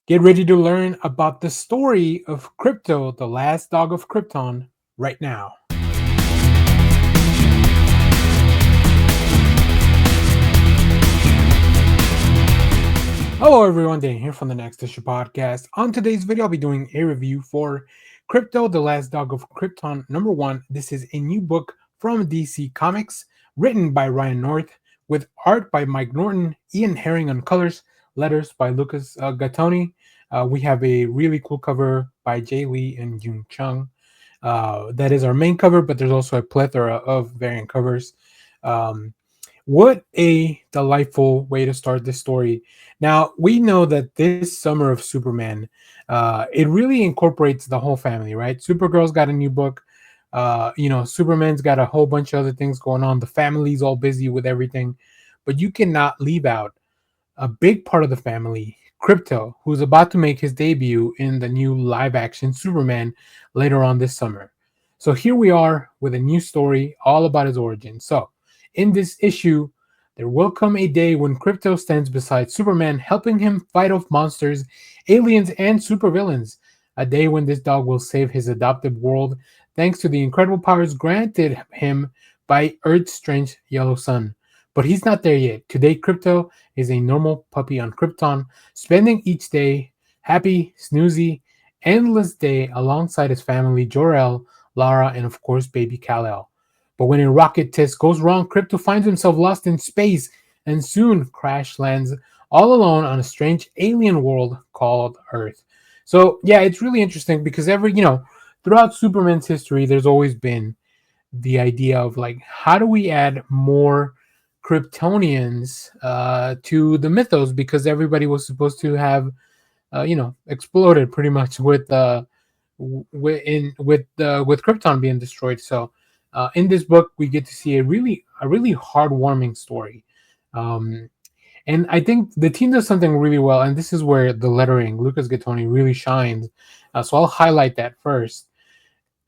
Get ready to learn about the story of Crypto, the last dog of Krypton, right now. Hello, everyone. Dan here from the Next Issue Podcast. On today's video, I'll be doing a review for Crypto, the Last Dog of Krypton #1. This is a new book from DC Comics, written by Ryan North, with art by Mike Norton, Ian Herring on colors, letters by Lucas Gattoni. We have a really cool cover by Jay Lee and Yoon Chung. That is our main cover, but there's also a plethora of variant covers. Um, what a delightful way to start this story. Now, we know that this summer of Superman, it really incorporates the whole family, right? Supergirl's got a new book. Superman's got a whole bunch of other things going on. The family's all busy with everything. But you cannot leave out a big part of the family, Crypto, who's about to make his debut in the new live action Superman later on this summer. So here we are with a new story all about his origin. So, in this issue, there will come a day when Crypto stands beside Superman, helping him fight off monsters, aliens, and supervillains. A day when this dog will save his adopted world thanks to the incredible powers granted him by Earth's strange yellow sun. But he's not there yet. Today, Crypto is a normal puppy on Krypton, spending each day happy, snoozy, endless day alongside his family, Jor-El, Lara, and of course, baby Kal-El. But when a rocket test goes wrong, Crypto finds himself lost in space and soon crash lands all alone on a strange alien world called Earth. So, yeah, it's really interesting because throughout Superman's history, there's always been the idea of like, how do we add more Kryptonians to the mythos because everybody was supposed to have, exploded pretty much with Krypton being destroyed. So, in this book, we get to see a really heartwarming story. Um, and I think the team does something really well, and this is where the lettering, Lucas Gattoni, really shines. So I'll highlight that first.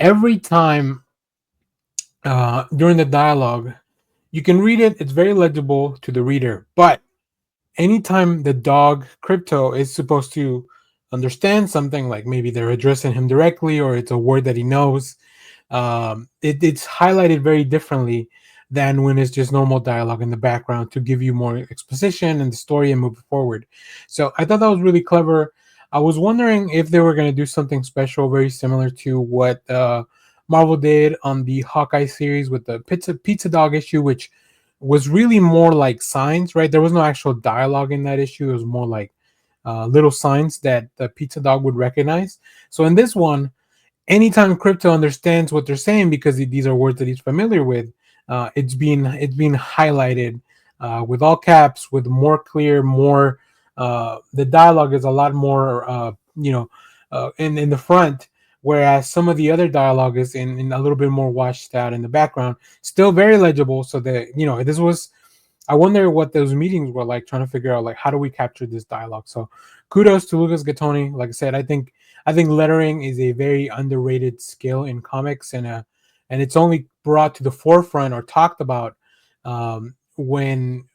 Every time during the dialogue, you can read it, it's very legible to the reader. But anytime the dog, Crypto, is supposed to understand something, like maybe they're addressing him directly or it's a word that he knows, it's highlighted very differently than when it's just normal dialogue in the background to give you more exposition and the story and move forward. So I thought that was really clever. I was wondering if they were going to do something special, very similar to what Marvel did on the Hawkeye series with the pizza dog issue, which was really more like signs, right? There was no actual dialogue in that issue. It was more like little signs that the pizza dog would recognize. So in this one, anytime Crypto understands what they're saying because these are words that he's familiar with, it's being highlighted with all caps, with more clear, more the dialogue is a lot more in the front, whereas some of the other dialogue is in a little bit more washed out in the background, still very legible. So that this was, I wonder what those meetings were like, trying to figure out like how do we capture this dialogue. So kudos to Lucas Gattoni. Like I said, I think lettering is a very underrated skill in comics, and it's only brought to the forefront or talked about when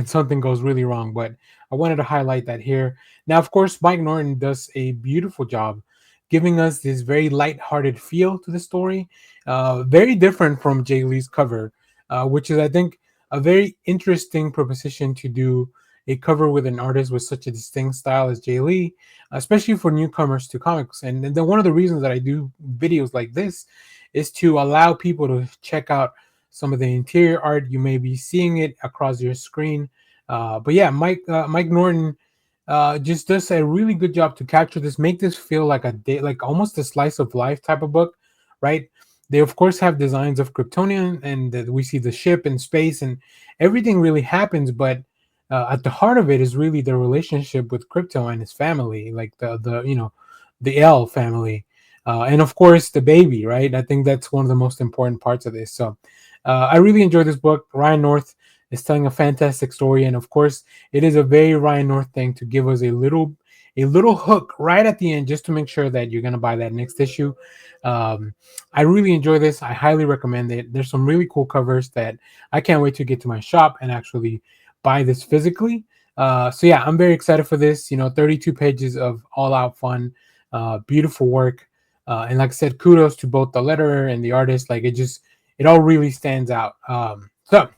something goes really wrong. But I wanted to highlight that here. Now, of course, Mike Norton does a beautiful job giving us this very light-hearted feel to the story, very different from Jay Lee's cover, which is, I think, a very interesting proposition to do a cover with an artist with such a distinct style as Jay Lee, especially for newcomers to comics. And then one of the reasons that I do videos like this is to allow people to check out some of the interior art. You may be seeing it across your screen, but yeah, Mike Norton just does a really good job to capture this, make this feel like a day, like almost a slice of life type of book, right? They of course have designs of Kryptonian, and we see the ship in space, and everything really happens. But at the heart of it is really the relationship with Crypto and his family, like the L family, and of course the baby, right? I think that's one of the most important parts of this. So I really enjoyed this book. Ryan North is telling a fantastic story, and of course, it is a very Ryan North thing to give us a little hook right at the end, just to make sure that you're gonna buy that next issue. I really enjoy this. I highly recommend it. There's some really cool covers that I can't wait to get to my shop and actually buy this physically. So yeah, I'm very excited for this. 32 pages of all-out fun, beautiful work, and like I said, kudos to both the letterer and the artist. Like it all really stands out. So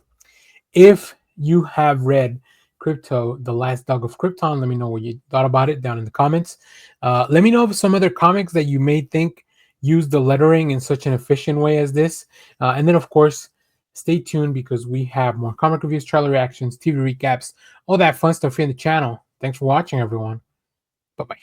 if you have read Crypto, The Last Dog of Krypton, let me know what you thought about it down in the comments. Let me know of some other comics that you may think use the lettering in such an efficient way as this. And then, of course, stay tuned because we have more comic reviews, trailer reactions, TV recaps, all that fun stuff here in the channel. Thanks for watching, everyone. Bye-bye.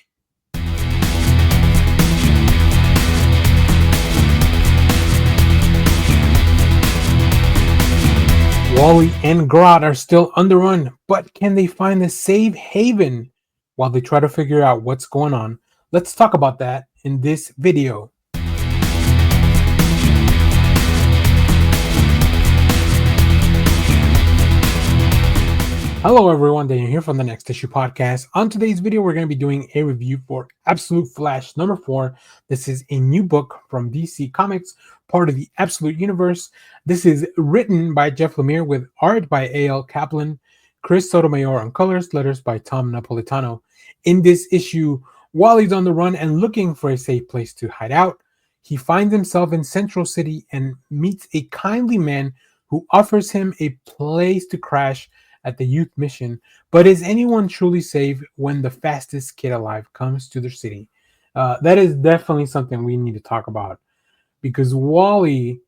Wally and Grodd are still on the run, but can they find a safe haven while they try to figure out what's going on? Let's talk about that in this video. Hello everyone, Daniel here from the Next Issue Podcast. On today's video, we're going to be doing a review for Absolute Flash number 4. This is a new book from DC Comics, part of the Absolute Universe. This is written by Jeff Lemire with art by A.L. Kaplan, Chris Sotomayor on colors, letters by Tom Napolitano. In this issue, Wally's on the run and looking for a safe place to hide out. He finds himself in Central City and meets a kindly man who offers him a place to crash at the youth mission. But is anyone truly safe when the fastest kid alive comes to their city? That is definitely something we need to talk about, because Wally,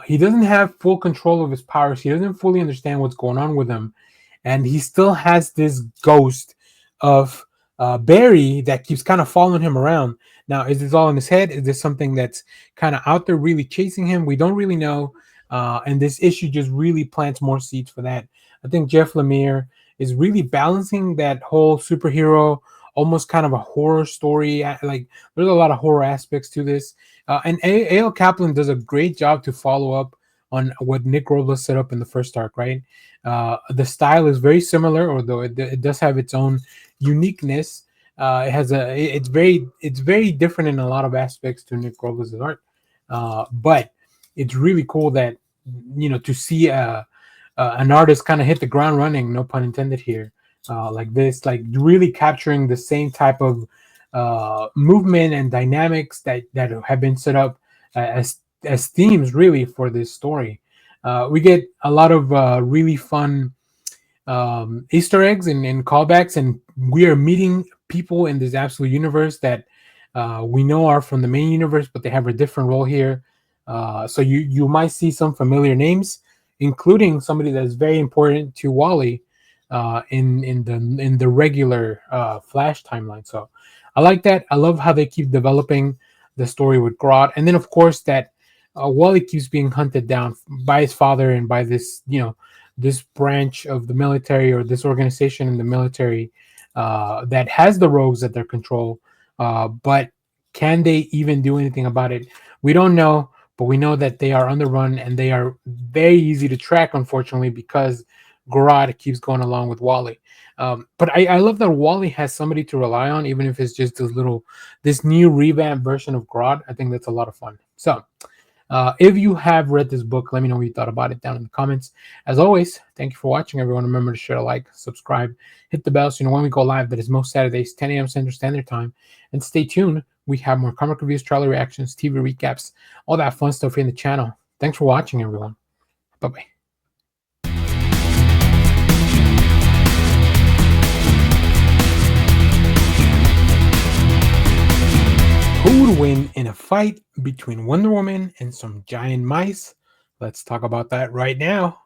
he doesn't have full control of his powers. He doesn't fully understand what's going on with him, and he still has this ghost of Barry that keeps kind of following him around. Now, is this all in his head? Is this something that's kind of out there really chasing him? We don't really know. And this issue just really plants more seeds for that. I think Jeff Lemire is really balancing that whole superhero, almost kind of a horror story. Like there's a lot of horror aspects to this. And A.L. Kaplan does a great job to follow up on what Nick Robles set up in the first arc, right? The style is very similar, although it does have its own uniqueness. It's very different in a lot of aspects to Nick Robles' art. But it's really cool that to see an artist kind of hit the ground running, no pun intended here, like this, like really capturing the same type of movement and dynamics that have been set up as themes really for this story. We get a lot of really fun Easter eggs and callbacks, and we are meeting people in this Absolute Universe that we know are from the main universe, but they have a different role here. So you might see some familiar names, including somebody that is very important to Wally in the regular Flash timeline. So I like that. I love how they keep developing the story with Grodd, and then of course that Wally keeps being hunted down by his father and by this this branch of the military, or this organization in the military that has the rogues at their control. But can they even do anything about it? We don't know. But we know that they are on the run, and they are very easy to track, unfortunately, because Grodd keeps going along with Wally. But I love that Wally has somebody to rely on, even if it's just this new revamped version of Grodd. I think that's a lot of fun. So if you have read this book, let me know what you thought about it down in the comments. As always, thank you for watching, everyone. Remember to share, like, subscribe, hit the bell so you know when we go live. That is most Saturdays, 10 a.m. Central Standard Time. And stay tuned. We have more comic reviews, trailer reactions, TV recaps, all that fun stuff here in the channel. Thanks for watching, everyone. Bye-bye. Who would win in a fight between Wonder Woman and some giant mice? Let's talk about that right now.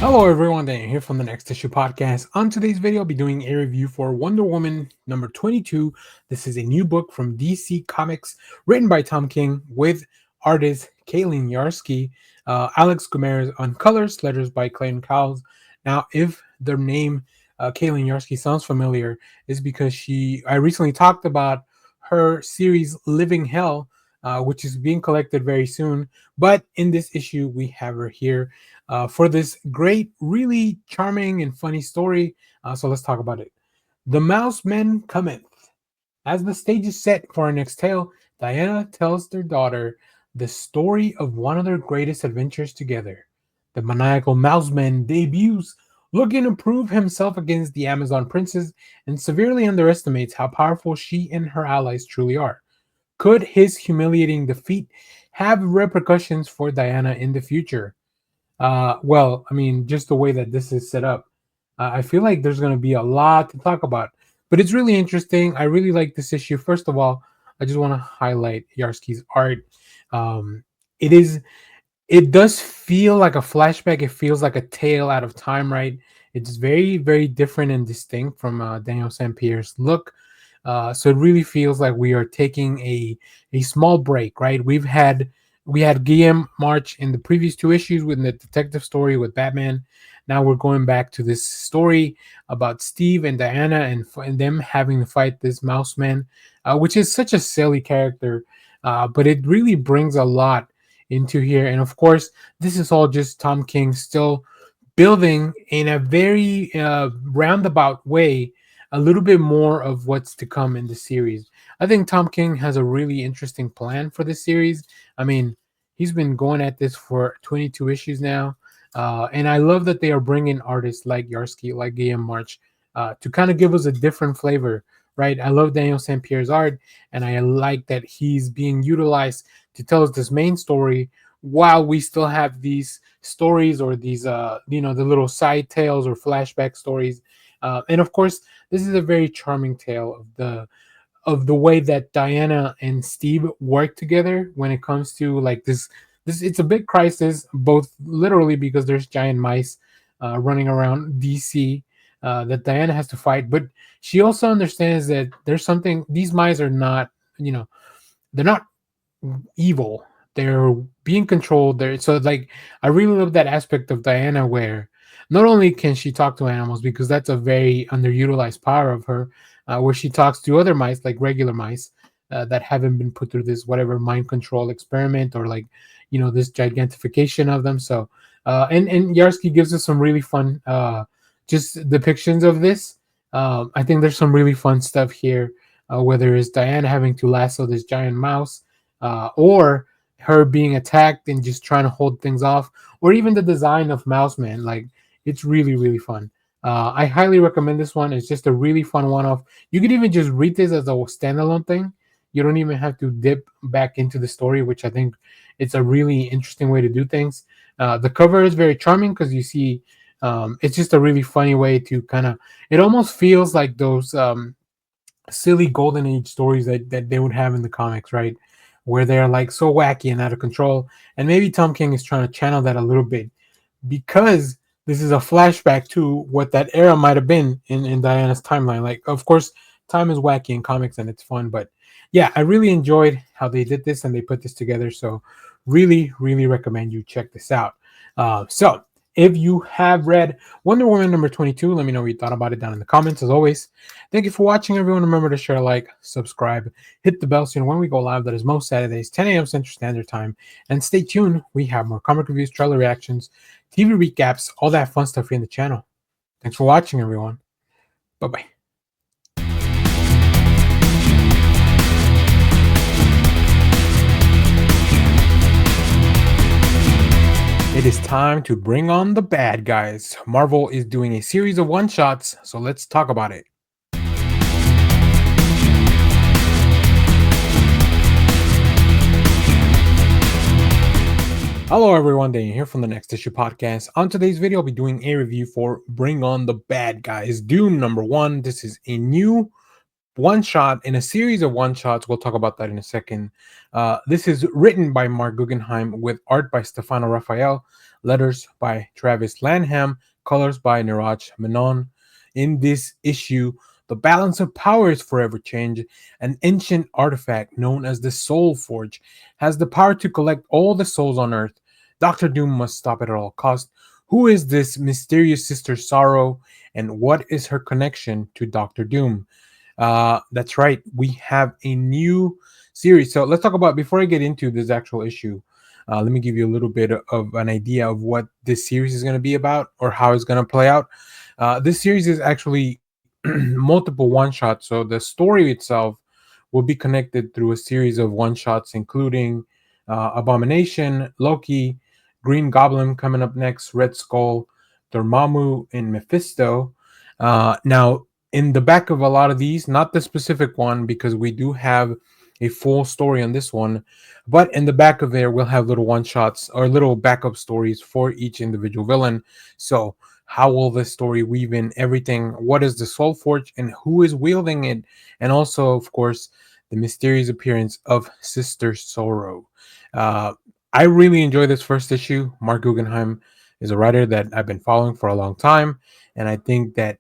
Hello everyone, Daniel here from the Next Issue Podcast. On today's video, I'll be doing a review for Wonder Woman number 22. This is a new book from DC Comics, written by Tom King with artist Caitlin Yarsky, Alex Gomez on colors, letters by Clayton Cowles. Now, if the name Caitlin Yarsky sounds familiar, is because I recently talked about her series Living Hell, which is being collected very soon. But in this issue, we have her here for this great, really charming and funny story. So let's talk about it. The Mouse Men cometh. As the stage is set for our next tale, Diana tells their daughter the story of one of their greatest adventures together. The maniacal Mouseman debuts, looking to prove himself against the Amazon princess and severely underestimates how powerful she and her allies truly are. Could his humiliating defeat have repercussions for Diana in the future? Well, I mean, just the way that this is set up, I feel like there's going to be a lot to talk about. But it's really interesting. I really like this issue. First of all, I just want to highlight Yarsky's art. Um, it is it does feel like a flashback. It feels like a tale out of time, right? It's very, very different and distinct from Daniel St. Pierre's look. So it really feels like we are taking a small break, right? We had Guillaume March in the previous two issues with the detective story with Batman. Now we're going back to this story about Steve and Diana and them having to fight this Mouse Man, which is such a silly character, but it really brings a lot into here. And of course, this is all just Tom King still building in a very roundabout way a little bit more of what's to come in the series. I think Tom King has a really interesting plan for this series. I mean, he's been going at this for 22 issues now. And I love that they are bringing artists like Yarsky, like Guillaume March, to kind of give us a different flavor, right? I love Daniel St. Pierre's art, and I like that he's being utilized to tell us this main story while we still have these stories or these, the little side tales or flashback stories. And of course, this is a very charming tale of the way that Diana and Steve work together when it comes to like this it's a big crisis, both literally because there's giant mice running around DC that Diana has to fight, but she also understands that there's something. These mice are not, they're not evil. They're being controlled. They're so like I really love that aspect of Diana where not only can she talk to animals because that's a very underutilized power of her, where she talks to other mice like regular mice that haven't been put through this whatever mind control experiment or like this gigantification of them. So and Yarsky gives us some really fun just depictions of this. I think there's some really fun stuff here, whether it's Diana having to lasso this giant mouse or her being attacked and just trying to hold things off, or even the design of Mouse Man. Like it's really really fun. I highly recommend this one. It's just a really fun one-off. You could even just read this as a standalone thing. You don't even have to dip back into the story, which I think it's a really interesting way to do things. The cover is very charming because you see, it's just a really funny way to kind of. It almost feels like those silly golden age stories that they would have in the comics, right? Where they're like so wacky and out of control. And maybe Tom King is trying to channel that a little bit because this is a flashback to what that era might have been in Diana's timeline. Like, of course, time is wacky in comics and it's fun, but yeah, I really enjoyed how they did this and they put this together. So, really, really recommend you check this out. So, if you have read Wonder Woman number 22, let me know what you thought about it down in the comments. As always, thank you for watching, everyone. Remember to share, like, subscribe, hit the bell so you know when we go live. That is most Saturdays, 10 a.m. Central Standard Time. And stay tuned. We have more comic reviews, trailer reactions, TV recaps, all that fun stuff here in the channel. Thanks for watching, everyone. Bye-bye. It is time to bring on the bad guys. Marvel is doing a series of one-shots, so let's talk about it. Hello everyone, Daniel here from the Next Issue Podcast. On today's video, I'll be doing a review for Bring On the Bad Guys, Doom number 1. This is a new one-shot in a series of one-shots. We'll talk about that in a second. This is written by Mark Guggenheim with art by Stefano Raphael, letters by Travis Lanham, colors by Niraj Menon. In this issue, the balance of power is forever changed. An ancient artifact known as the Soul Forge has the power to collect all the souls on Earth. Dr. Doom must stop it at all costs. Who is this mysterious Sister Sorrow, and what is her connection to Dr. Doom? That's right, we have a new series. So let's talk about, before I get into this actual issue, let me give you a little bit of an idea of what this series is going to be about or how it's going to play out. This series is actually multiple one-shots, so the story itself will be connected through a series of one-shots, including Abomination, Loki, Green Goblin coming up next, Red Skull, Dormammu, and Mephisto. Now, in the back of a lot of these, not the specific one, because we do have a full story on this one, but in the back of there, we'll have little one shots or little backup stories for each individual villain. So, how will this story weave in everything? What is the Soul Forge and who is wielding it? And also, of course, the mysterious appearance of Sister Sorrow. Uh, I really enjoy this first issue. Mark Guggenheim is a writer that I've been following for a long time, and I think that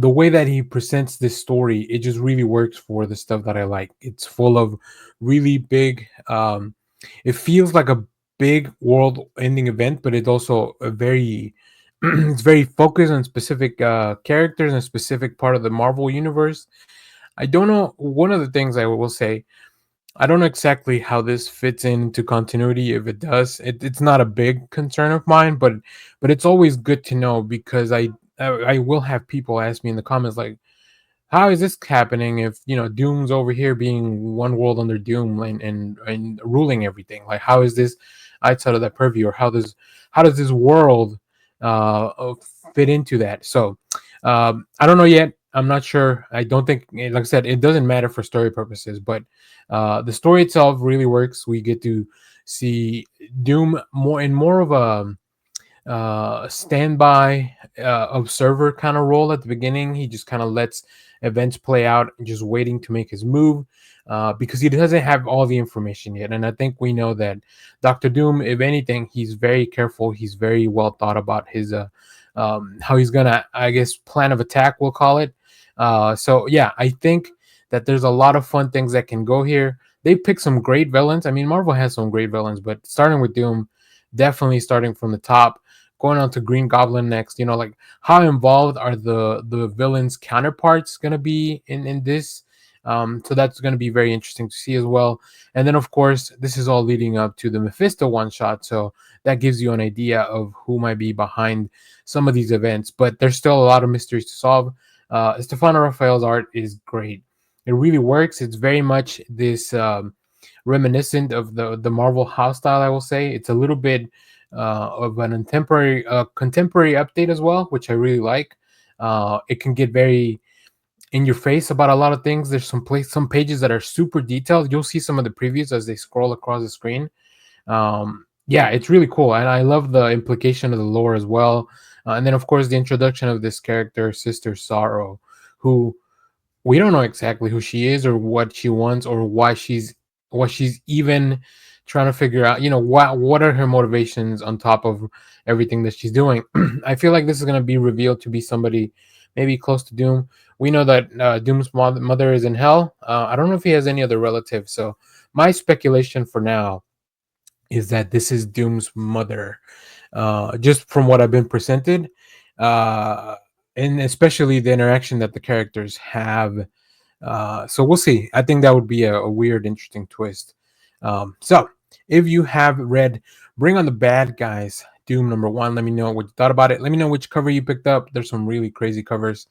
the way that he presents this story, it just really works for the stuff that I like. It's full of really big. It feels like a big world-ending event, but it's also a very it's very focused on specific characters and specific part of the Marvel universe. I don't know. One of the things I will say, I don't know exactly how this fits into continuity. If it does, it's not a big concern of mine, but it's always good to know because I will have people ask me in the comments like, how is this happening if Doom's over here being one world under Doom and ruling everything? Like, how is this outside of that purview, or how does this world uh fit into that? So I don't know yet. I'm not sure. I don't think, like I said, it doesn't matter for story purposes, but the story itself really works. We get to see Doom more of a standby observer kind of role at the beginning. He just kind of lets events play out, just waiting to make his move because he doesn't have all the information yet. And I think we know that Doctor Doom, if anything, he's very careful. He's very well thought about his how he's gonna, I guess, plan of attack, we'll call it. So yeah, I think that there's a lot of fun things that can go here. They picked some great villains. I mean, Marvel has some great villains, but starting with Doom, definitely starting from the top, going on to Green Goblin next. Like, how involved are the villains' counterparts going to be in this? So that's going to be very interesting to see as well. And then, of course, this is all leading up to the Mephisto one shot, so that gives you an idea of who might be behind some of these events. But there's still a lot of mysteries to solve. Stefano Raphael's art is great. It really works. It's very much this reminiscent of the Marvel house style, I will say. It's a little bit of an contemporary update as well, which I really like. It can get very in your face about a lot of things. There's some pages that are super detailed. You'll see some of the previews as they scroll across the screen. Yeah, it's really cool, and I love the implication of the lore as well. And then, of course, the introduction of this character, Sister Sorrow, who we don't know exactly who she is or what she wants or why she's even trying to figure out. What are her motivations on top of everything that she's doing. I feel like this is going to be revealed to be somebody maybe close to Doom. We know that Doom's mother is in hell. I don't know if he has any other relatives. So my speculation for now is that this is Doom's mother, just from what I've been presented, and especially the interaction that the characters have. So we'll see. I think that would be a weird, interesting twist. So if you have read Bring on the Bad Guys, Doom #1, let me know what you thought about it. Let me know which cover you picked up. There's some really crazy covers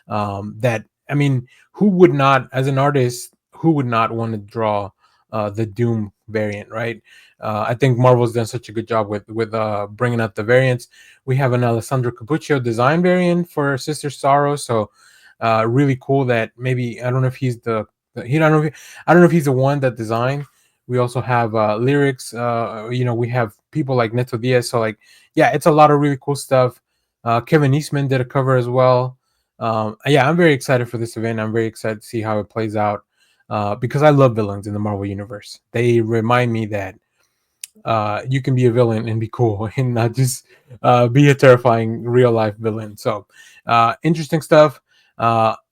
that, I mean, who would not, as an artist, who would not want to draw the Doom variant, right? I think Marvel's done such a good job with bringing out the variants. We have an Alessandro Cappuccio design variant for Sister Sorrow, so really cool that maybe, I don't know if he's I don't know if he's the one that designed. We also have lyrics. We have people like Neto Diaz. So, like, yeah, it's a lot of really cool stuff. Kevin Eastman did a cover as well. Yeah, I'm very excited for this event. I'm very excited to see how it plays out because I love villains in the Marvel universe. They remind me that you can be a villain and be cool and not just be a terrifying real life villain. So interesting stuff.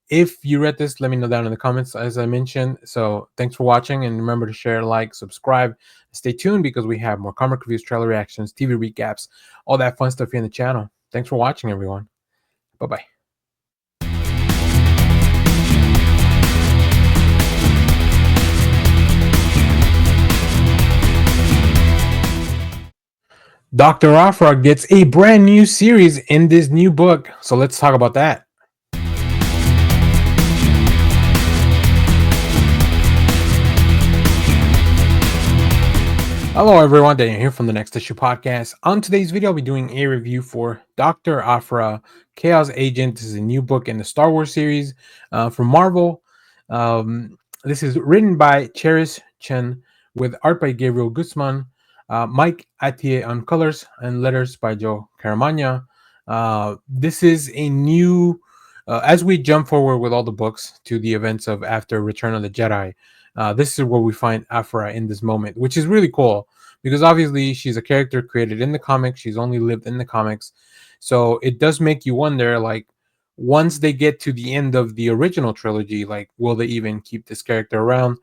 If you read this, let me know down in the comments, as I mentioned. So thanks for watching, and remember to share, like, subscribe, stay tuned because we have more comic reviews, trailer reactions, TV recaps, all that fun stuff here in the channel. Thanks for watching, everyone. Bye-bye. Dr. Afra gets a brand new series in this new book. So let's talk about that. Hello, everyone. Daniel here from the Next Issue Podcast. On today's video, I'll be doing a review for Dr. Aphra, Chaos Agent. This is a new book in the Star Wars series from Marvel. This is written by Cheris Chen with art by Gabriel Guzman, Mike Atier on colors, and letters by Joe Caramagna. This is a new, as we jump forward with all the books to the events of after Return of the Jedi. This is where we find Aphra in this moment, which is really cool because obviously she's a character created in the comics. She's only lived in the comics. So it does make you wonder, like, once they get to the end of the original trilogy, like, will they even keep this character around?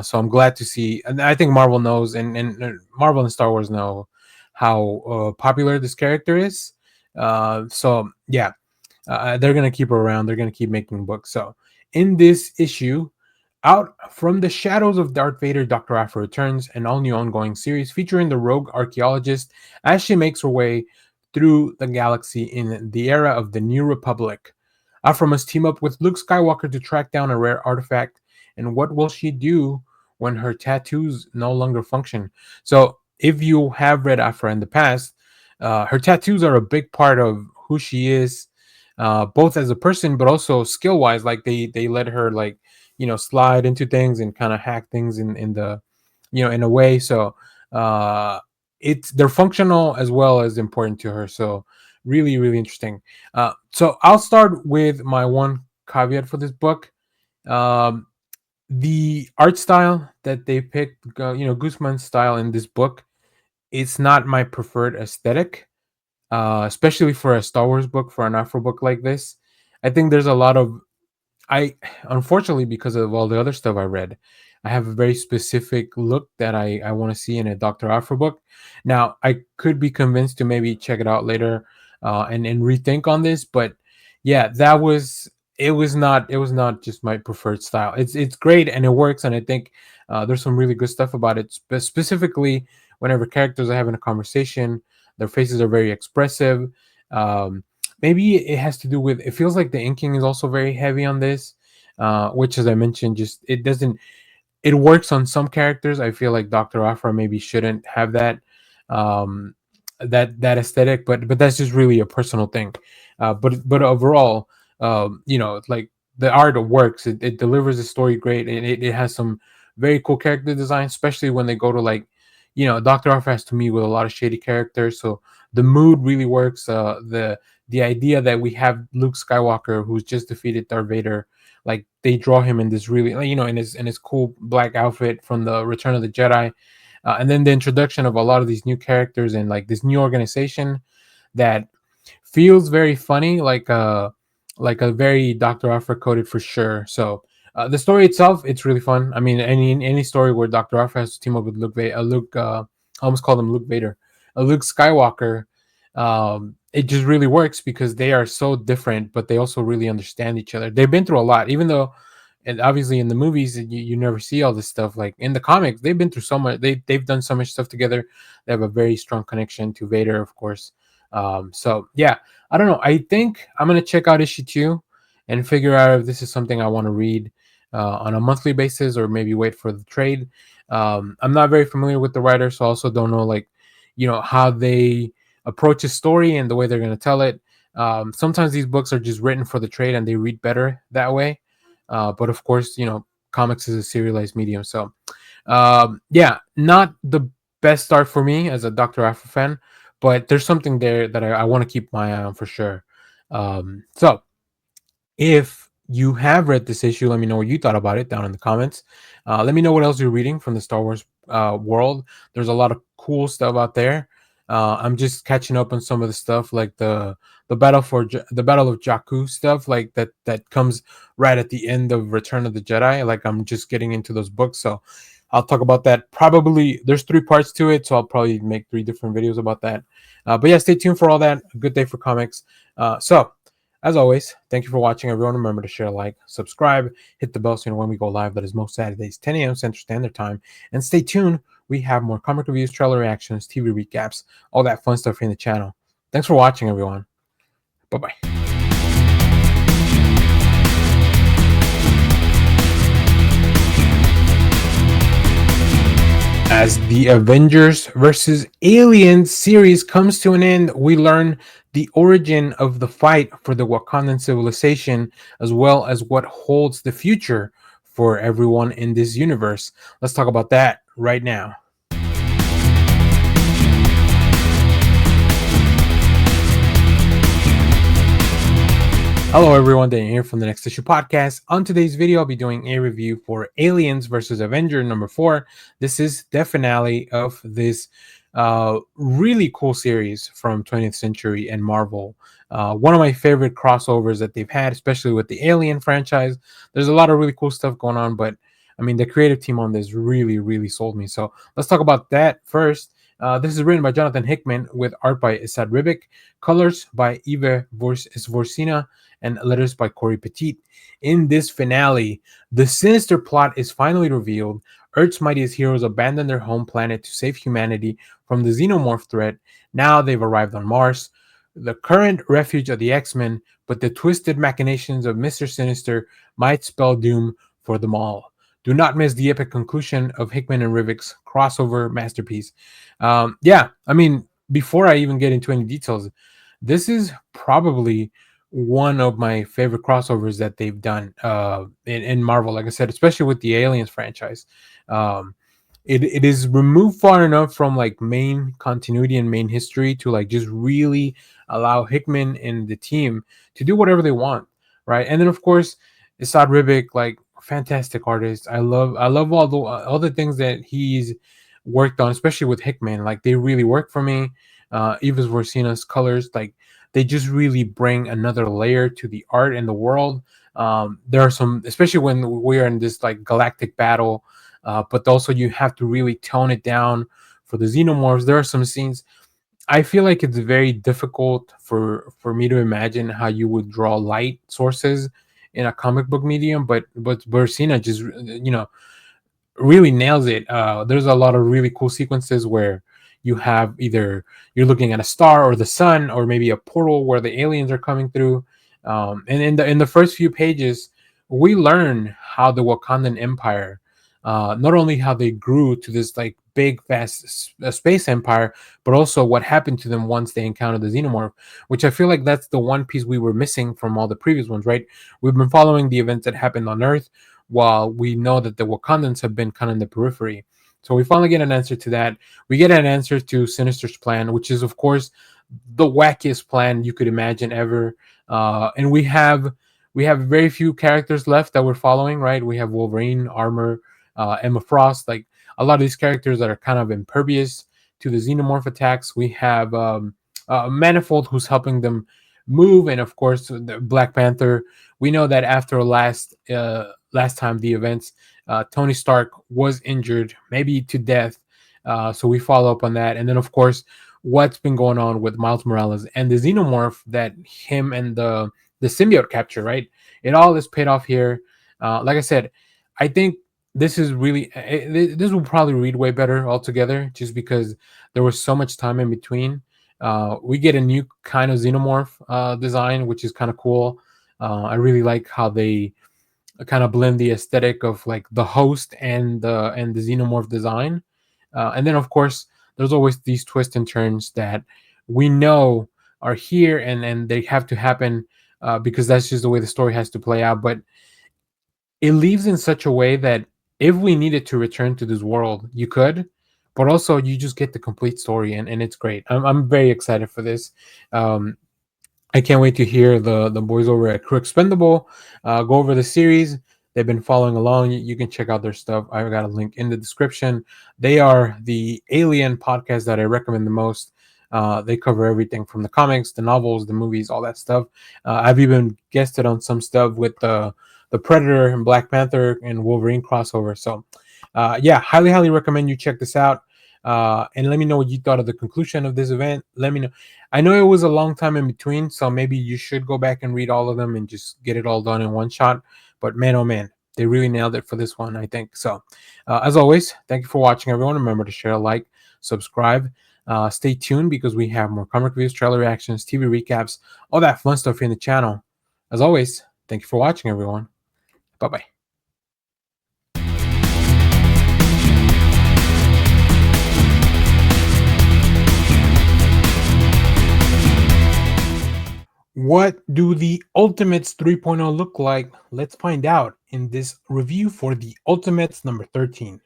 So I'm glad to see, and I think Marvel knows, and Marvel and Star Wars know how popular this character is. So yeah, they're gonna keep her around. They're gonna keep making books. So in this issue, out from the shadows of Darth Vader, Dr. Aphra returns, an all-new ongoing series featuring the rogue archaeologist as she makes her way through the galaxy in the era of the New Republic. Aphra must team up with Luke Skywalker to track down a rare artifact, and what will she do when her tattoos no longer function? So, if you have read Aphra in the past, her tattoos are a big part of who she is, both as a person, but also skill-wise. Like they let her, like, slide into things and kind of hack things in the, in a way. So they're functional as well as important to her. So really, really interesting. So I'll start with my one caveat for this book. um the art style that they picked, Guzman's style in this book, it's not my preferred aesthetic, especially for a Star Wars book, for an Afro book like this. I think there's a lot of, I unfortunately, because of all the other stuff I read, I have a very specific look that I want to see in a Dr. Afra book. Now, I could be convinced to maybe check it out later, and rethink on this, but yeah, it was not just my preferred style. It's great and it works, and I think there's some really good stuff about it. Specifically, whenever characters are having a conversation, their faces are very expressive. Um, Maybe it has to do with, it feels like the inking is also very heavy on this, which, as I mentioned, just it doesn't, it works on some characters. I feel like Dr. Aphra maybe shouldn't have um that aesthetic, but that's just really a personal thing. But overall, like, the art works. It delivers the story great, and it has some very cool character design, especially when they go to, like, Dr. Aphra has to meet with a lot of shady characters, so the mood really works. The idea that we have Luke Skywalker, who's just defeated Darth Vader, like, they draw him in this really, like, in his cool black outfit from the Return of the Jedi, and then the introduction of a lot of these new characters and, like, this new organization that feels very funny, like a very Dr. Aphra coded for sure. So the story itself, it's really fun. I mean, any story where Dr. Aphra has to team up with I almost called him Luke Vader, Luke Skywalker. It just really works because they are so different, but they also really understand each other. They've been through a lot, even though, and obviously in the movies you never see all this stuff. Like in the comics, they've been through so much. They've done so much stuff together. They have a very strong connection to Vader, of course. So yeah, I don't know. I think I'm gonna check out issue 2 and figure out if this is something I want to read on a monthly basis, or maybe wait for the trade. I'm not very familiar with the writer, so I also don't know, like, how they approach a story and the way they're going to tell it. Sometimes these books are just written for the trade and they read better that way. But of course, comics is a serialized medium. So yeah, not the best start for me as a Dr. Aphra fan, but there's something there that I want to keep my eye on for sure. So if you have read this issue, let me know what you thought about it down in the comments. Let me know what else you're reading from the Star Wars world. There's a lot of cool stuff out there. I'm just catching up on some of the stuff, like the Battle of Jakku stuff, like that comes right at the end of Return of the Jedi. Like, I'm just getting into those books, so I'll talk about that. Probably there's 3 parts to it, so I'll probably make 3 different videos about that. But yeah, stay tuned for all that. A good day for comics. So as always, thank you for watching, everyone. Remember to share, like, subscribe, hit the bell so you know when we go live. That is most Saturdays, 10 a.m. Central Standard Time. And stay tuned. We have more comic reviews, trailer reactions, TV recaps, all that fun stuff in the channel. Thanks for watching, everyone. Bye-bye. As the Avengers versus Aliens series comes to an end, we learn the origin of the fight for the Wakandan civilization, as well as what holds the future for everyone in this universe. Let's talk about that right now. Hello everyone, Dan here from the Next Issue Podcast. On today's video, I'll be doing a review for Aliens versus Avenger number 4. This is the finale of this really cool series from 20th Century and Marvel. One of my favorite crossovers that they've had, especially with the Alien franchise. There's a lot of really cool stuff going on, but I mean, the creative team on this really sold me. So let's talk about that first. This is written by Jonathan Hickman with art by Esad Ribic, colors by Eva Vorsina, and letters by Corey Petit. In this finale, the sinister plot is finally revealed. Earth's mightiest heroes abandoned their home planet to save humanity from the xenomorph threat. Now they've arrived on Mars, the current refuge of the X-Men, but the twisted machinations of Mr. Sinister might spell doom for them all. Do not miss the epic conclusion of Hickman and Rivic's crossover masterpiece. Yeah, I mean, before I even get into any details, this is probably one of my favorite crossovers that they've done in Marvel. Like I said, especially with the Aliens franchise. It is removed far enough from like main continuity and main history to like just really allow Hickman and the team to do whatever they want, right? And then of course, Esad Ribic, like fantastic artist. I love all the things that he's worked on, especially with Hickman. Like they really work for me. Eva Vorsina's colors, like they just really bring another layer to the art and the world. There are some, especially when we're in this like galactic battle, but also you have to really tone it down for the xenomorphs. There are some scenes. I feel like it's very difficult for me to imagine how you would draw light sources in a comic book medium, but Bursina just really nails it. There's a lot of really cool sequences where you have either you're looking at a star or the sun or maybe a portal where the aliens are coming through. And in the first few pages, we learn how the Wakandan Empire, not only how they grew to this like big vast space empire, but also what happened to them once they encountered the xenomorph, which I feel like that's the one piece we were missing from all the previous ones, right? We've been following the events that happened on Earth, while we know that the Wakandans have been kind of in the periphery. So we finally get an answer to that. We get an answer to Sinister's plan, which is of course the wackiest plan you could imagine ever. And we have very few characters left that we're following, right? We have Wolverine, Armor, Emma Frost, like a lot of these characters that are kind of impervious to the xenomorph attacks. We have Manifold, who's helping them move, and of course the Black Panther. We know that after last time the events, Tony Stark was injured, maybe to death. So we follow up on that, and then of course what's been going on with Miles Morales and the xenomorph that him and the symbiote capture. Right, it all is paid off here. Like I said, I think this is really this will probably read way better altogether, just because there was so much time in between. We get a new kind of xenomorph design, which is kind of cool. I really like how they kind of blend the aesthetic of like the host and the xenomorph design. And then of course there's always these twists and turns that we know are here, and they have to happen because that's just the way the story has to play out. But it leaves in such a way that if we needed to return to this world, you could, but also you just get the complete story, and it's great. I'm very excited for this. I can't wait to hear the boys over at Crew Expendable go over the series. They've been following along. You can check out their stuff. I've got a link in the description. They are the Alien podcast that I recommend the most. They cover everything from the comics, the novels, the movies, all that stuff. I've even guested on some stuff with the Predator and Black Panther and Wolverine crossover. So, yeah, highly recommend you check this out. And let me know what you thought of the conclusion of this event. Let me know. I know it was a long time in between, so maybe you should go back and read all of them and just get it all done in one shot. But man, oh man, they really nailed it for this one, I think. So, as always, thank you for watching, everyone. Remember to share, like, subscribe. Stay tuned because we have more comic reviews, trailer reactions, TV recaps, all that fun stuff here in the channel. As always, thank you for watching, everyone. Bye-bye. What do the Ultimates 3.0 look like? Let's find out in this review for the Ultimates number 13.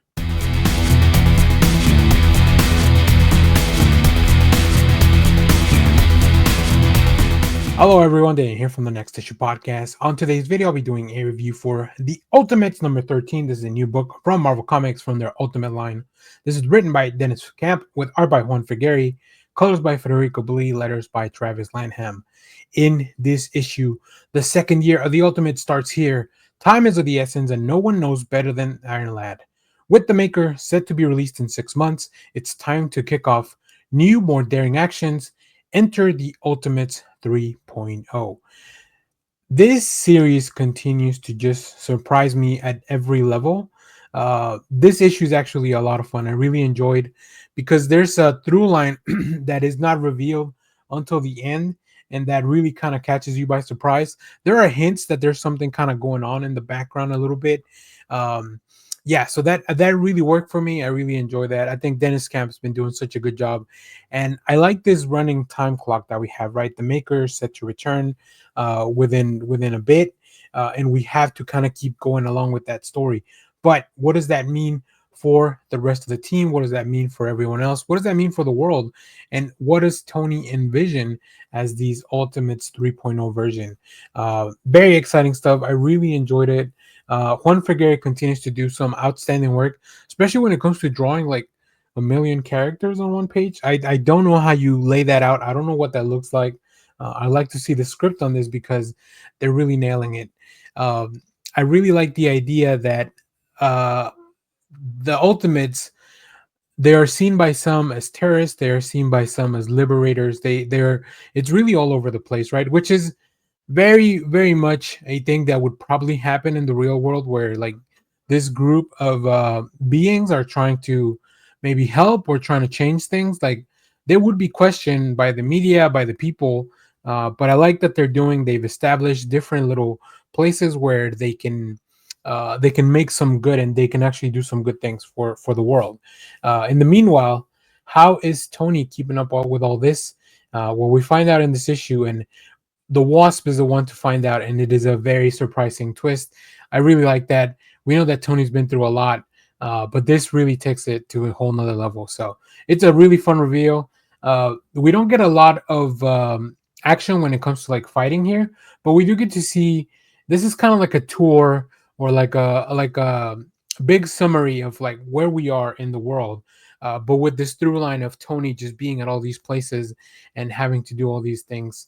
Hello everyone, Dan here from the Next Issue Podcast. On today's video, I'll be doing a review for The Ultimates number 13. This is a new book from Marvel Comics from their Ultimate line. This is written by Dennis Camp with art by Juan Frigeri, colors by Federico Bellini, letters by Travis Lanham. In this issue, the second year of The Ultimate starts here. Time is of the essence and no one knows better than Iron Lad. With the Maker set to be released in 6 months, it's time to kick off new, more daring actions. Enter The Ultimates 3.0. This series continues to just surprise me at every level. This issue is actually a lot of fun. I really enjoyed because there's a through line that is not revealed until the end, and that really kind of catches you by surprise. There are hints that there's something kind of going on in the background a little bit. Um, yeah, so that really worked for me. I really enjoy that. I think Dennis Camp's been doing such a good job, and I like this running time clock that we have. Right, the Maker is set to return within a bit, and we have to kind of keep going along with that story. But what does that mean for the rest of the team? What does that mean for everyone else? What does that mean for the world? And what does Tony envision as these Ultimates 3.0 version? Very exciting stuff. I really enjoyed it. Juan Frigeri continues to do some outstanding work, especially when it comes to drawing like a million characters on one page. I don't know how you lay that out. I don't know what that looks like. I like to see the script on this because they're really nailing it. I really like the idea that uh, the Ultimates, they are seen by some as terrorists, they are seen by some as liberators. They're it's really all over the place, right? Which is very much a thing that would probably happen in the real world, where like this group of beings are trying to maybe help or trying to change things. Like they would be questioned by the media, by the people, but I like that they've established different little places where they can make some good, and they can actually do some good things for the world. In the meanwhile, how is Tony keeping up with all this? Well, we find out in this issue, and the Wasp is the one to find out, and it is a very surprising twist. I really like that. We know that Tony's been through a lot, but this really takes it to a whole nother level. So it's a really fun reveal. We don't get a lot of action when it comes to like fighting here, but we do get to see. This is kind of like a tour, or like a big summary of like where we are in the world. But with this through line of Tony just being at all these places and having to do all these things.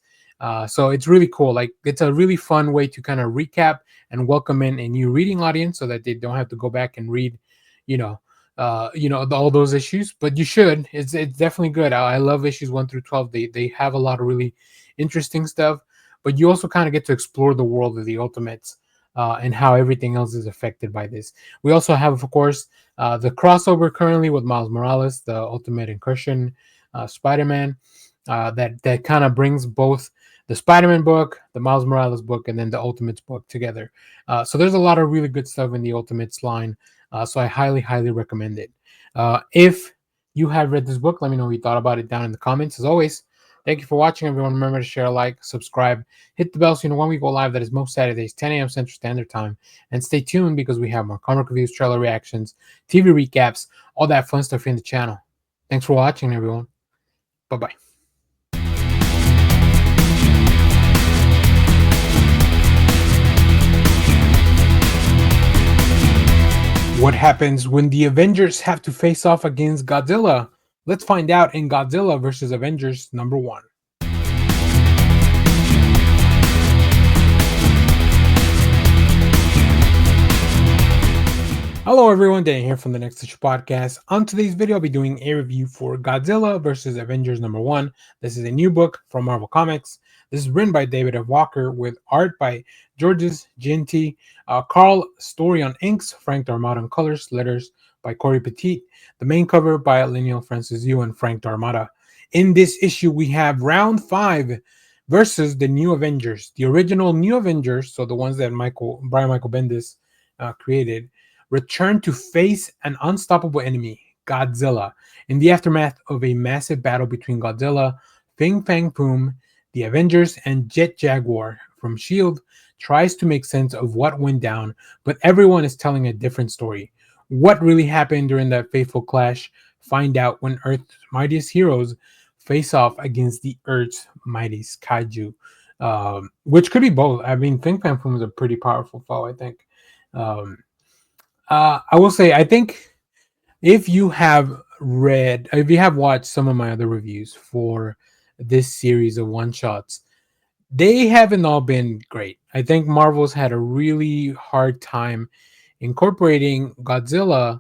So it's really cool. Like it's a really fun way to kind of recap and welcome in a new reading audience, so that they don't have to go back and read, all those issues. But you should. It's definitely good. I love issues 1 through 12. They have a lot of really interesting stuff, but you also kind of get to explore the world of the Ultimates. And how everything else is affected by this. We also have, of course, the crossover currently with Miles Morales, the Ultimate Incursion Spider-Man, that kind of brings both the Spider-Man book, the Miles Morales book, and then the Ultimates book together. So there's a lot of really good stuff in the Ultimates line. So I highly recommend it. If you have read this book, let me know what you thought about it down in the comments. As always, thank you for watching, everyone. Remember to share, like, subscribe, hit the bell so you know when we go live. That is most Saturdays, 10 a.m. Central Standard Time. And stay tuned because we have more comic reviews, trailer reactions, TV recaps, all that fun stuff in the channel. Thanks for watching, everyone. Bye-bye. What happens when the Avengers have to face off against Godzilla? Let's find out in Godzilla vs. Avengers number 1. Hello everyone, Dan here from the Next Issue Podcast. On today's video, I'll be doing a review for Godzilla vs. Avengers number 1. This is a new book from Marvel Comics. This is written by David F. Walker with art by Georges Jeanty, Carl Story on inks, Frank Darmato on colors, letters by Cory Petit. The main cover by Leinil Francis Yu and Frank Darmato. In this issue, we have Round 5 versus the New Avengers, the original New Avengers, so the ones that Brian Michael Bendis created, return to face an unstoppable enemy, Godzilla, in the aftermath of a massive battle between Godzilla, Fin Fang Foom, The Avengers and Jet Jaguar from S.H.I.E.L.D. tries to make sense of what went down, but everyone is telling a different story. What really happened during that fateful clash? Find out when Earth's mightiest heroes face off against the Earth's mightiest kaiju, which could be both. I mean, Think Fan Foom is a pretty powerful foe, I think. Um, I will say, I think if you have if you have watched some of my other reviews for this series of one shots, they haven't all been great. I think Marvel's had a really hard time incorporating Godzilla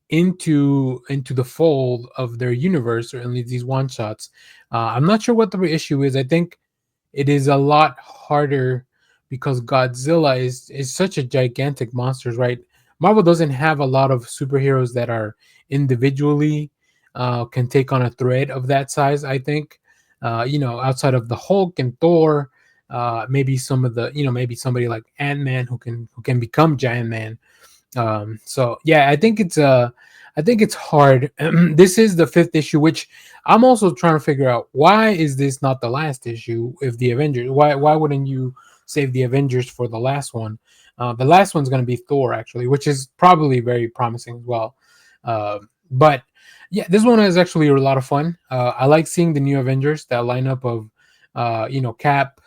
into the fold of their universe, or at least these one shots. I'm not sure what the issue is. I think it is a lot harder because Godzilla is such a gigantic monster, right? Marvel doesn't have a lot of superheroes that are individually can take on a threat of that size. I think, outside of the Hulk and Thor, maybe some of the, maybe somebody like Ant-Man who can become Giant Man. So yeah, I think it's hard. This is the fifth issue, which I'm also trying to figure out, why is this not the last issue? If the Avengers, why wouldn't you save the Avengers for the last one? The last one's going to be Thor, actually, which is probably very promising as well. But yeah, this one is actually a lot of fun. I like seeing the new Avengers, that lineup of Cap,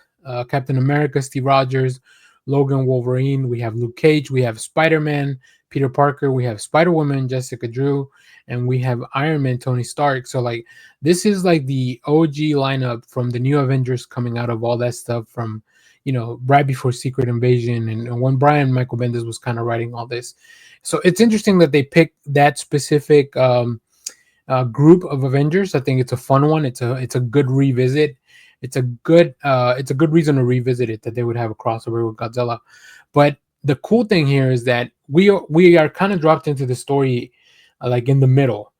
Captain America, Steve Rogers, Logan, Wolverine. We have Luke Cage. We have Spider-Man, Peter Parker. We have Spider-Woman, Jessica Drew, and we have Iron Man, Tony Stark. So like, this is like the OG lineup from the new Avengers, coming out of all that stuff from right before Secret Invasion, and when Brian Michael Bendis was kind of writing all this. So it's interesting that they picked that specific group of Avengers. I think it's a fun one. It's a good revisit. It's a good reason to revisit it, that they would have a crossover with Godzilla. But the cool thing here is that we are kind of dropped into the story like in the middle.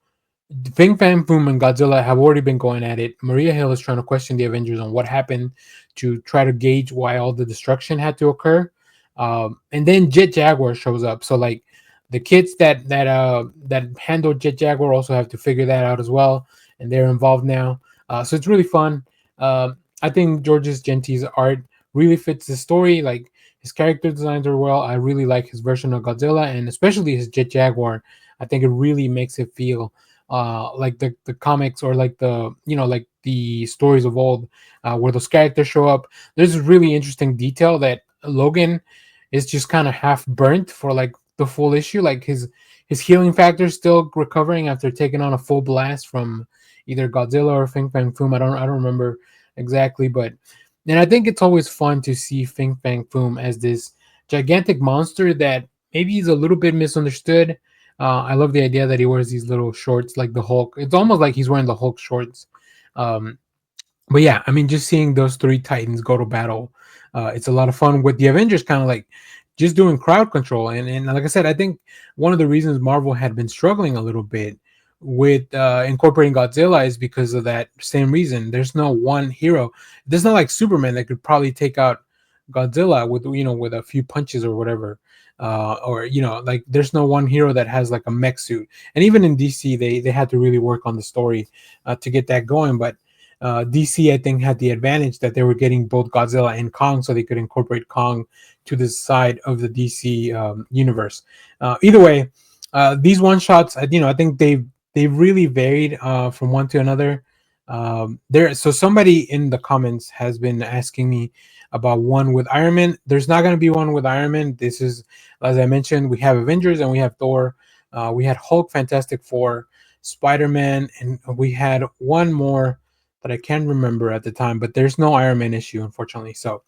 Fin Fan Foom and Godzilla have already been going at it. Maria Hill is trying to question the Avengers on what happened, to try to gauge why all the destruction had to occur. And then Jet Jaguar shows up. So like, the kids that handled Jet Jaguar also have to figure that out as well, and they're involved now. So it's really fun. I think Georges Genti's art really fits the story. Like, his character designs are well. I really like his version of Godzilla, and especially his Jet Jaguar. I think it really makes it feel like the comics, or like like the stories of old, where those characters show up. There's a really interesting detail that Logan is just kind of half burnt for like the full issue. Like, his healing factor is still recovering after taking on a full blast from either Godzilla or Fin Fang Foom. I don't remember exactly, but and I think it's always fun to see Fin Fang Foom as this gigantic monster that maybe is a little bit misunderstood. I love the idea that he wears these little shorts like the Hulk. It's almost like he's wearing the Hulk shorts. But yeah, I mean, just seeing those three titans go to battle, it's a lot of fun, with the Avengers kind of like just doing crowd control. And like I said, I think one of the reasons Marvel had been struggling a little bit with incorporating Godzilla is because of that same reason. There's no one hero. There's not like Superman that could probably take out Godzilla with with a few punches or whatever. Or like, there's no one hero that has like a mech suit. And even in DC, they had to really work on the story to get that going. But DC, I think, had the advantage that they were getting both Godzilla and Kong, so they could incorporate Kong to the side of the DC universe. Either way, these one shots, I think they've really varied from one to another. So somebody in the comments has been asking me about one with Iron Man. There's not going to be one with Iron Man. This is, as I mentioned, we have Avengers and we have Thor. We had Hulk, Fantastic Four, Spider-Man, and we had one more that I can't remember at the time, but there's no Iron Man issue, unfortunately. So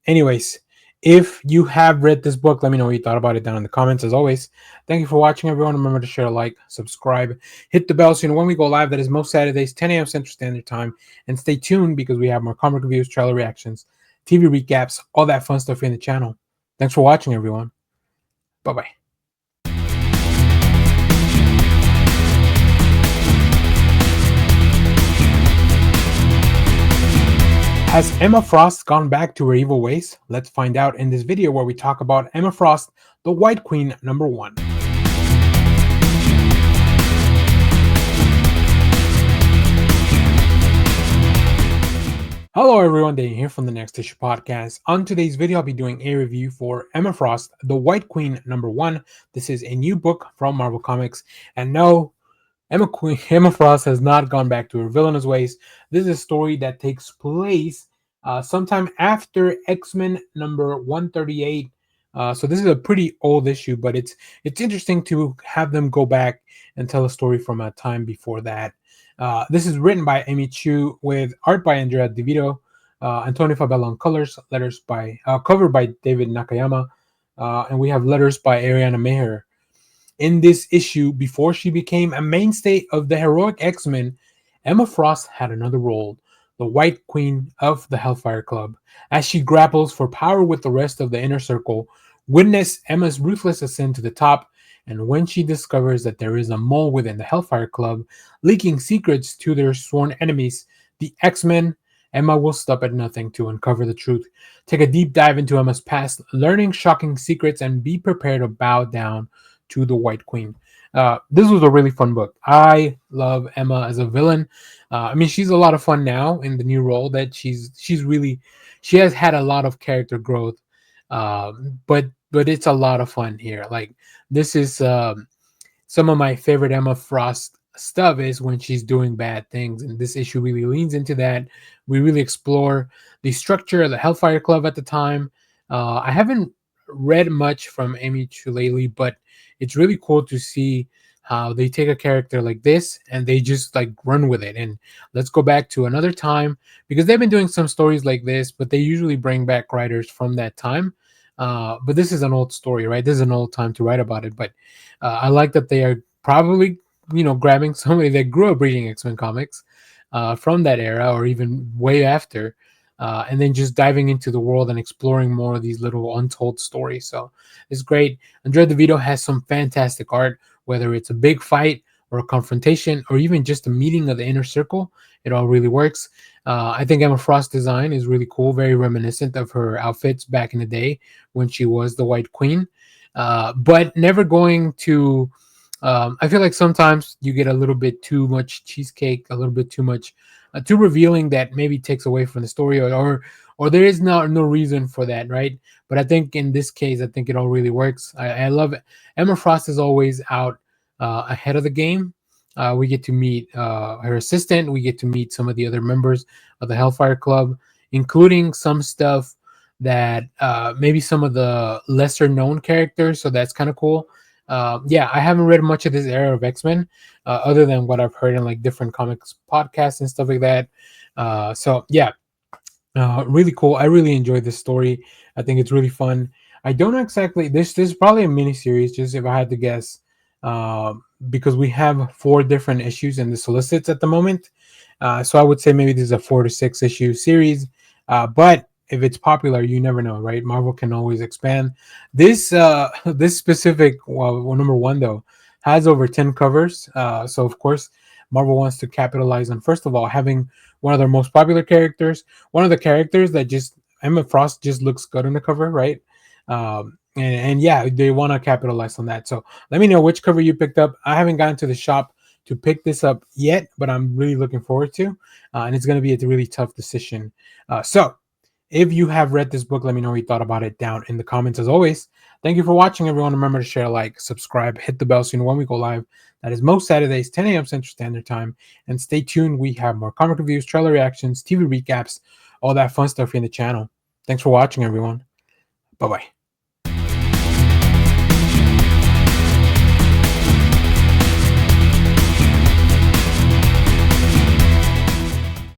anyways, if you have read this book, let me know what you thought about it down in the comments. As always, thank you for watching, everyone. Remember to share, like, subscribe, hit the bell so you know when we go live. That is most Saturdays, 10 a.m. Central Standard Time. And stay tuned, because we have more comic reviews, trailer reactions, TV recaps, all that fun stuff in the channel. Thanks for watching, everyone. Bye-bye. Has Emma Frost gone back to her evil ways? Let's find out in this video, where we talk about Emma Frost, the White Queen #1. Hello everyone, Dane here from the Next Issue Podcast. On today's video, I'll be doing a review for Emma Frost, The White Queen #1. This is a new book from Marvel Comics. And no, Emma Frost has not gone back to her villainous ways. This is a story that takes place sometime after X-Men number 138. So this is a pretty old issue, but it's interesting to have them go back and tell a story from a time before that. This is written by Amy Chu with art by Andrea DeVito, Antonio Fabella on colors, letters by cover by David Nakayama, and we have letters by Ariana Meher. In this issue, before she became a mainstay of the heroic X-Men, Emma Frost had another role, the White Queen of the Hellfire Club. As she grapples for power with the rest of the Inner Circle, witness Emma's ruthless ascent to the top, and when she discovers that there is a mole within the Hellfire Club, leaking secrets to their sworn enemies, the X-Men, Emma will stop at nothing to uncover the truth. Take a deep dive into Emma's past, learning shocking secrets, and be prepared to bow down to the White Queen. This was a really fun book. I love Emma as a villain. I mean, she's a lot of fun now in the new role that she has had a lot of character growth. But it's a lot of fun here. Like this is some of my favorite Emma Frost stuff is when she's doing bad things, and this issue really leans into that. We really explore the structure of the Hellfire Club at the time. I haven't read much from Amy Chu lately, but it's really cool to see how they take a character like this and they just like run with it. And let's go back to another time because they've been doing some stories like this, but they usually bring back writers from that time. But this is an old story, right? This is an old time to write about it. But I like that they are probably, grabbing somebody that grew up reading X-Men comics from that era or even way after, and then just diving into the world and exploring more of these little untold stories. So it's great. Andrea DeVito has some fantastic art, whether it's a big fight or a confrontation or even just a meeting of the Inner Circle. It all really works. I think Emma Frost's design is really cool, very reminiscent of her outfits back in the day when she was the White Queen, but never going to. I feel like sometimes you get a little bit too much cheesecake, a little bit too much, too revealing that maybe takes away from the story, or there is no reason for that, right? But I think in this case, I think it all really works. I love it. Emma Frost is always out ahead of the game. We get to meet her assistant. We get to meet some of the other members of the Hellfire Club, including some stuff that maybe some of the lesser known characters. So that's kind of cool. Yeah, I haven't read much of this era of X-Men, other than what I've heard in like different comics podcasts and stuff like that. So yeah, really cool. I really enjoyed this story. I think it's really fun. I don't know exactly. This is probably a mini series, just if I had to guess, uh, because we have 4 different issues in the solicits at the moment. So I would say maybe this is a 4 to 6 issue series. But if it's popular, you never know, right? Marvel can always expand. This this specific #1 though has over 10 covers. So of course, Marvel wants to capitalize on first of all having one of their most popular characters, one of the characters that just Emma Frost just looks good on the cover, right? And yeah, they want to capitalize on that. So let me know which cover you picked up. I haven't gotten to the shop to pick this up yet, but I'm really looking forward to. And it's going to be a really tough decision. So if you have read this book, let me know what you thought about it down in the comments as always. Thank you for watching, everyone. Remember to share, like, subscribe, hit the bell so you know when we go live. That is most Saturdays, 10 a.m. Central Standard Time. And stay tuned. We have more comic reviews, trailer reactions, TV recaps, all that fun stuff in the channel. Thanks for watching, everyone. Bye-bye.